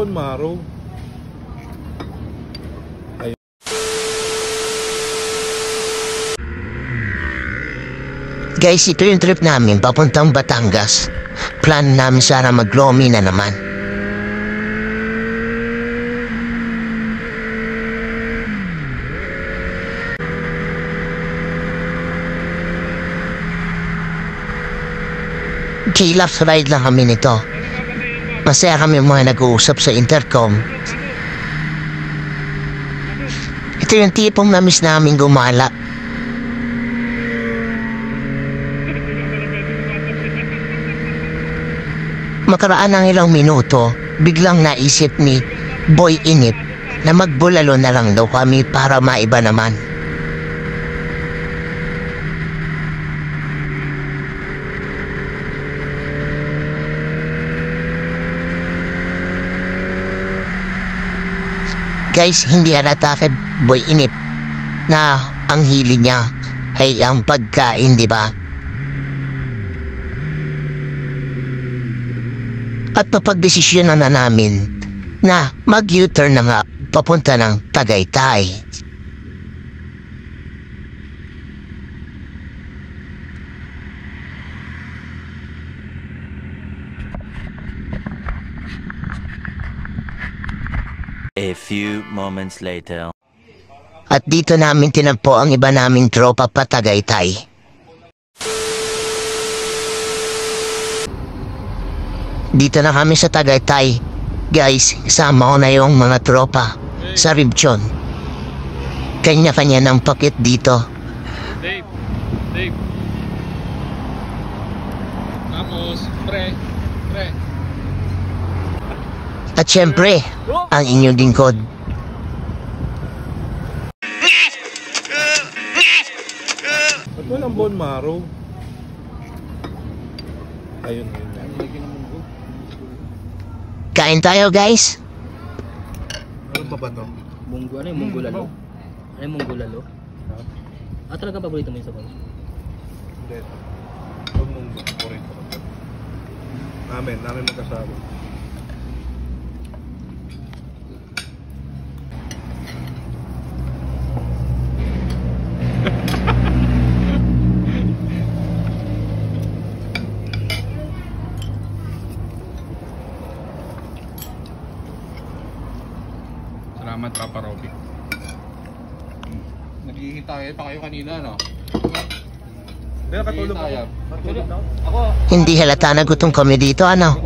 bone marrow. Guys, ito yung trip namin papuntang Batangas. Plan namin sana mag-Lomi na naman. Chillax ride lang kami nito. Masaya kami mga nag-uusap sa intercom. Ito yung tipong namiss namin gumala. Makaraan ng ilang minuto, biglang naisip ni Boy Inip na magbulalo na lang daw kami para maiba naman. Guys, hindi halata kay Boy Inip na ang hili niya ay ang pagkain, di ba? At napagdesisyonan na namin na mag-U-turn na nga papunta ng Tagaytay. A few moments later. At dito namin tinagpo ang iba naming tropa pa Tagaytay. Dito na kami sa Tagaytay. Guys, sama ko na yung mga tropa sa Ribchon. Kanya-kanya ng pakit dito. Dave. Tapos, pre. At syempre, ang inyong lingkod. Ba't walang bone marrow? Ayun. Kain tayo, guys. Ano ba to? Munggo, ano yung munggo lalo? Ano yung munggo lalo? Talaga paborito mo yung sabaw? Hindi. Huwag mong paborito ko. Namin magkasama. Salamat, Papa Robby. Naghihintay pa kayo kanina, no? Hindi, nakatulog ako. Hindi halata na gutom kami dito, ano?